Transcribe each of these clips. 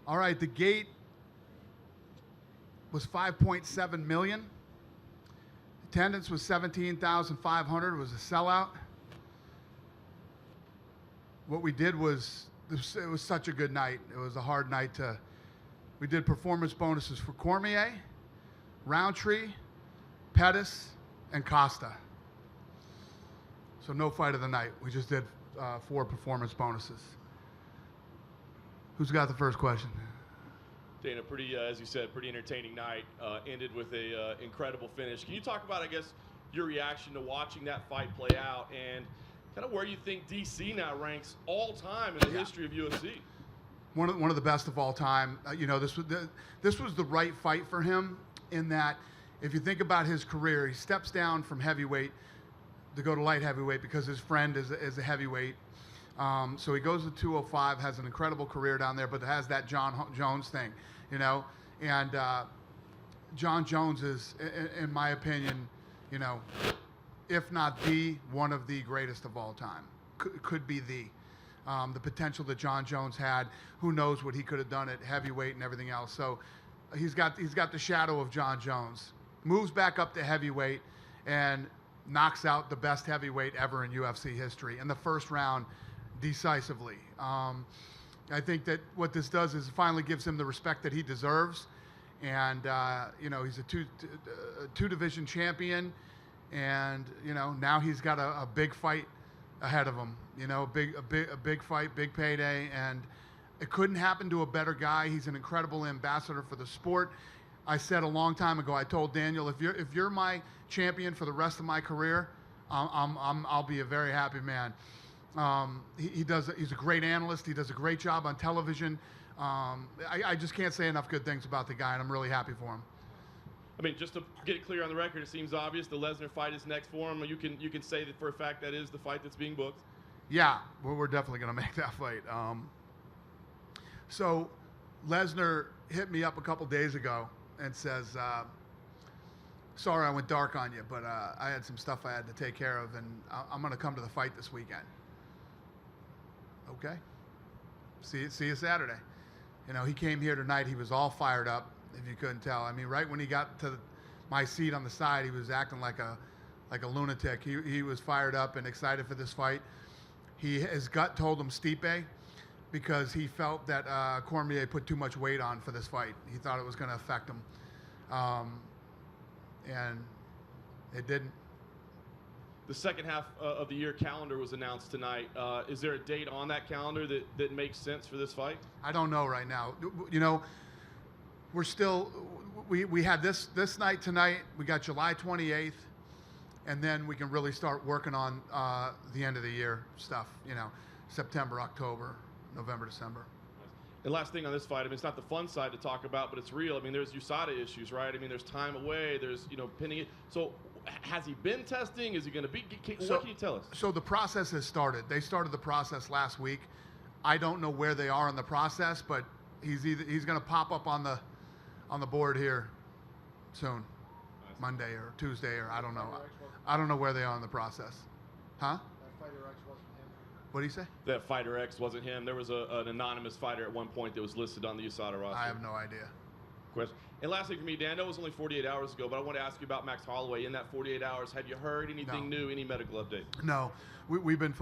All right, the gate was 5.7 million. Attendance was 17,500. It was a sellout. What we did was, it was such a good night. It was a hard night we did performance bonuses for Cormier, Roundtree, Pettis, and Costa. So no fight of the night. We just did 4 performance bonuses. Who's got the first question? Dana, pretty, as you said, pretty entertaining night. Ended with a incredible finish. Can you talk about, I guess, your reaction to watching that fight play out and kind of where you think DC now ranks all time in the history of UFC? One of the best of all time. This was the right fight for him in that, if you think about his career, he steps down from heavyweight to go to light heavyweight because his friend is a heavyweight. So he goes to 205, has an incredible career down there, but has that John Jones thing, And John Jones is, in my opinion, if not one of the greatest of all time. Could be the potential that John Jones had. Who knows what he could have done at heavyweight and everything else. So he's got the shadow of John Jones. Moves back up to heavyweight and knocks out the best heavyweight ever in UFC history in the first round decisively. I think that what this does is it finally gives him the respect that he deserves. And, he's a two division champion. And, now he's got a big fight ahead of him, a big fight, big payday. And it couldn't happen to a better guy. He's an incredible ambassador for the sport. I said a long time ago, I told Daniel, if you're my champion for the rest of my career, I'll be a very happy man. He's a great analyst. He does a great job on television. I just can't say enough good things about the guy, and I'm really happy for him. I mean, just to get it clear on the record, it seems obvious the Lesnar fight is next for him. You can say that for a fact that is the fight that's being booked. Yeah, we're definitely going to make that fight. So Lesnar hit me up a couple days ago and says, sorry I went dark on you, but I had some stuff I had to take care of, and I'm going to come to the fight this weekend. Okay. See you Saturday. He came here tonight. He was all fired up, if you couldn't tell. I mean, right when he got to my seat on the side, he was acting like a lunatic. He was fired up and excited for this fight. His gut told him Stipe, because he felt that Cormier put too much weight on for this fight. He thought it was going to affect him. And it didn't. The second half of the year calendar was announced tonight. Is there a date on that calendar that makes sense for this fight? I don't know right now. We're still, we had this night tonight. We got July 28th, and then we can really start working on the end of the year stuff, September, October, November, December. And last thing on this fight, I mean, it's not the fun side to talk about, but it's real. I mean, there's USADA issues, right? I mean, there's time away, there's, pending it. So has he been testing? Is he going to be? What can you tell us? So the process has started. They started the process last week. I don't know where they are in the process, but he's going to pop up on the board here soon, Monday or Tuesday, or I don't know. I don't know where they are in the process. Huh? What do you say? That Fighter X wasn't him. There was an anonymous fighter at one point that was listed on the USADA roster. I have no idea. Question. And last thing for me, Dan, I know it was only 48 hours ago, but I want to ask you about Max Holloway. In that 48 hours, have you heard anything new, any medical update? No. We've been,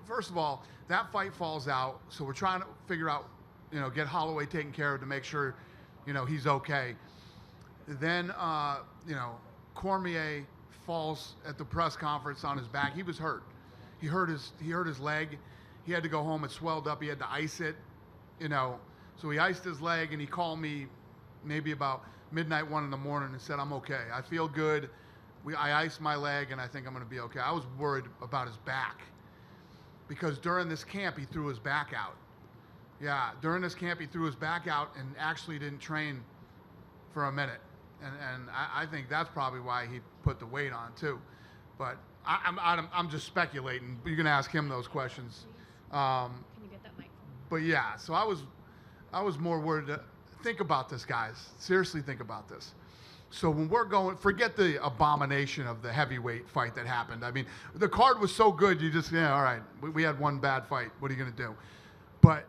first of all, that fight falls out, so we're trying to figure out, get Holloway taken care of to make sure, he's okay. Then, Cormier falls at the press conference on his back. He was hurt. He hurt his leg. He had to go home. It swelled up. He had to ice it, So he iced his leg, and he called me maybe about midnight, 1 in the morning, and said, I'm okay. I feel good. I iced my leg, and I think I'm going to be okay. I was worried about his back because during this camp, he threw his back out. Yeah, during this camp, he threw his back out and actually didn't train for a minute. And I think that's probably why he put the weight on, too. But I'm just speculating. You're going to ask him those questions. Can you get that mic? But yeah, so I was more worried. Think about this, guys. Seriously, think about this. So when we're going, forget the abomination of the heavyweight fight that happened. I mean, the card was so good, you just, all right, we had one bad fight. What are you going to do? But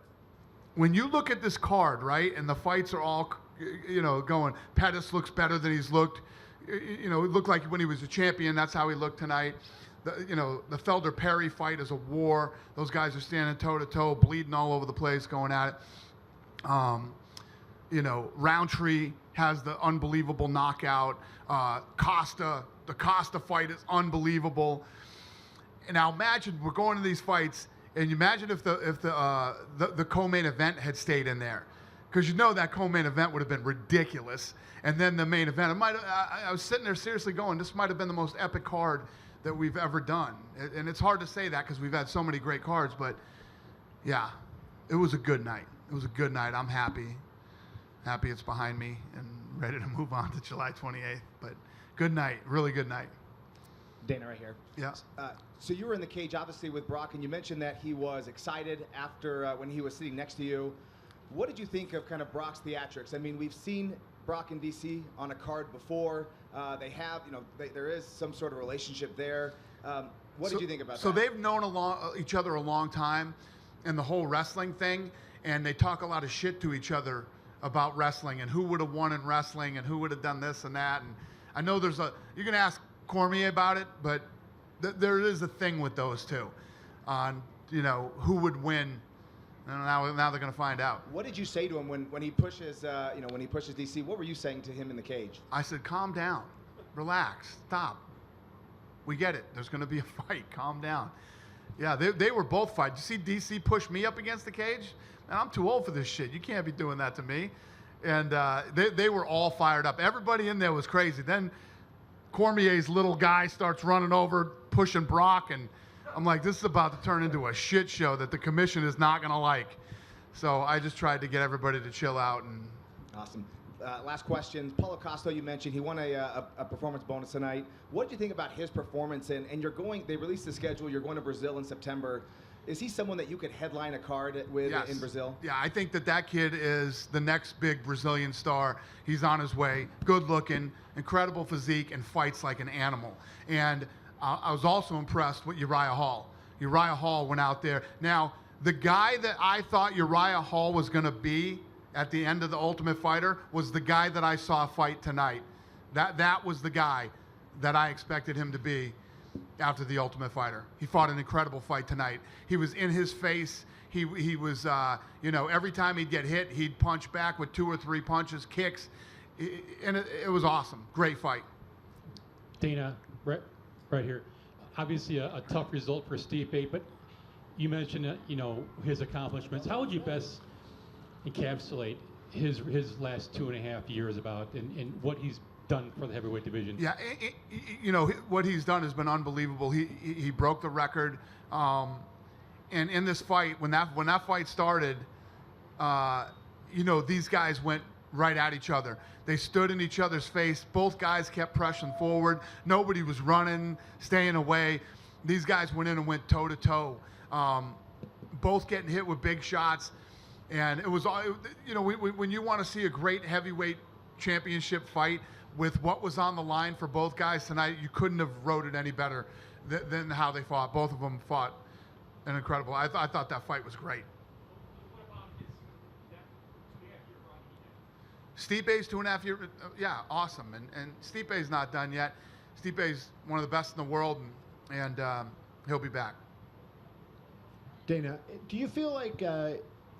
when you look at this card, right, and the fights are all, going, Pettis looks better than he's looked. It looked like when he was a champion, that's how he looked tonight. The Felder-Perry fight is a war. Those guys are standing toe-to-toe, bleeding all over the place, going at it. Roundtree has the unbelievable knockout. The Costa fight is unbelievable. And now imagine we're going to these fights, and you imagine if the co-main event had stayed in there, because that co-main event would have been ridiculous. And then the main event, I was sitting there seriously going, this might have been the most epic card that we've ever done. And it's hard to say that because we've had so many great cards, but yeah, it was a good night. It was a good night. I'm happy it's behind me and ready to move on to July 28th. But good night, really good night. Dana, right here. Yeah. So you were in the cage, obviously, with Brock, and you mentioned that he was excited after when he was sitting next to you. What did you think of kind of Brock's theatrics? I mean, we've seen Brock and DC on a card before. They have, there is some sort of relationship there. What did you think about that? So they've known each other a long time, and the whole wrestling thing, and they talk a lot of shit to each other about wrestling and who would have won in wrestling and who would have done this and that. And I know you're going to ask Cormier about it, but there is a thing with those two on, who would win. And now they're going to find out. What did you say to him when he pushes, when he pushes DC? What were you saying to him in the cage? I said, calm down, relax, stop. We get it. There's going to be a fight. Calm down. Yeah, they were both fighting. You see DC push me up against the cage? Man, I'm too old for this shit. You can't be doing that to me. And they were all fired up. Everybody in there was crazy. Then Cormier's little guy starts running over, pushing Brock, and I'm like, this is about to turn into a shit show that the commission is not going to like. So I just tried to get everybody to chill out. And awesome. Last question. Paulo Costa, you mentioned he won a performance bonus tonight. What did you think about his performance? And they released the schedule. You're going to Brazil in September. Is he someone that you could headline a card with Yes. in Brazil? Yeah, I think that kid is the next big Brazilian star. He's on his way. Good looking, incredible physique, and fights like an animal. And I was also impressed with Uriah Hall. Uriah Hall went out there. Now, the guy that I thought Uriah Hall was going to be at the end of The Ultimate Fighter was the guy that I saw fight tonight. That was the guy that I expected him to be after The Ultimate Fighter. He fought an incredible fight tonight. He was in his face. He was, every time he'd get hit, he'd punch back with 2 or 3 punches, kicks, and it was awesome. Great fight. Dana, right here. Obviously a tough result for Stipe, but you mentioned, his accomplishments. How would you best encapsulate his last 2.5 years and what he's done for the heavyweight division? Yeah, what he's done has been unbelievable. He broke the record, and in this fight, when that fight started, these guys went right at each other. They stood in each other's face. Both guys kept pressing forward. Nobody was running, staying away. These guys went in and went toe to toe, both getting hit with big shots. And it was, when you want to see a great heavyweight championship fight with what was on the line for both guys tonight, you couldn't have wrote it any better than how they fought. Both of them fought an incredible. I thought that fight was great. Stipe's 2.5 year, yeah, awesome. And Stipe's not done yet. Stipe's one of the best in the world, and he'll be back. Dana, do you feel like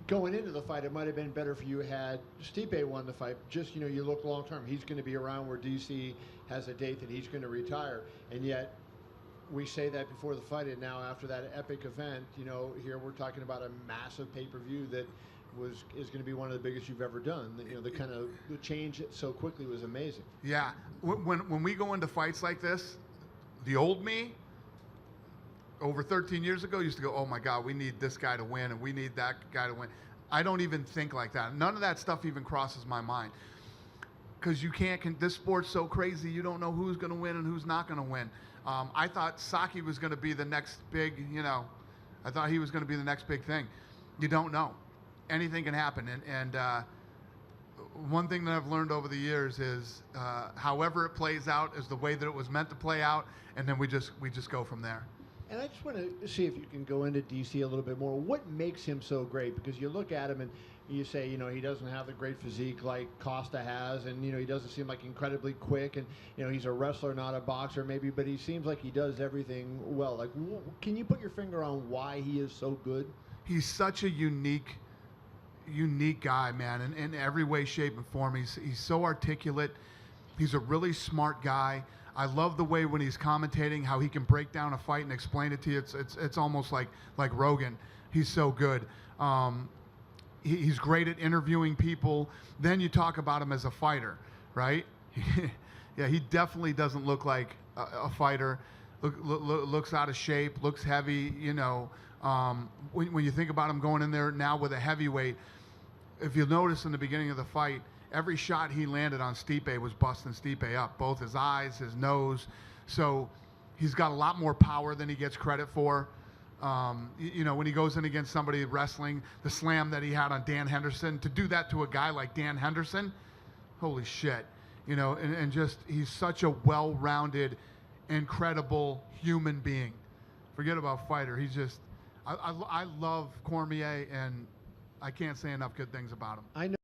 going into the fight, it might have been better for you had Stipe won the fight? Just, you look long term. He's going to be around where DC has a date that he's going to retire. And yet, we say that before the fight, and now after that epic event, here we're talking about a massive pay-per-view that is going to be one of the biggest you've ever done. The change so quickly was amazing. Yeah, when we go into fights like this, the old me, over 13 years ago, used to go, oh my God, we need this guy to win and we need that guy to win. I don't even think like that. None of that stuff even crosses my mind. Because this sport's so crazy, you don't know who's going to win and who's not going to win. I thought Saki was going to be the next big, I thought he was going to be the next big thing. You don't know. Anything can happen. And one thing that I've learned over the years is however it plays out is the way that it was meant to play out, and then we just go from there. And I just want to see if you can go into DC a little bit more. What makes him so great? Because you look at him and you say, you know, he doesn't have the great physique like Costa has, and, you know, he doesn't seem like incredibly quick, and, you know, he's a wrestler, not a boxer maybe, but he seems like he does everything well. Like, can you put your finger on why he is so good? He's such a unique guy, man, in every way, shape, and form. He's so articulate. He's a really smart guy. I love the way when he's commentating how he can break down a fight and explain it to you. It's almost like Rogan. He's so good. He's great at interviewing people. Then you talk about him as a fighter, right? Yeah, he definitely doesn't look like a fighter. Looks out of shape, looks heavy, you know. When you think about him going in there now with a heavyweight, if you'll notice in the beginning of the fight, every shot he landed on Stipe was busting Stipe up, both his eyes, his nose. So he's got a lot more power than he gets credit for. You know, when he goes in against somebody wrestling, the slam that he had on Dan Henderson, to do that to a guy like Dan Henderson, holy shit. You know, and just he's such a well-rounded, incredible human being. Forget about fighter. He's just, I love Cormier, and I can't say enough good things about him. I know.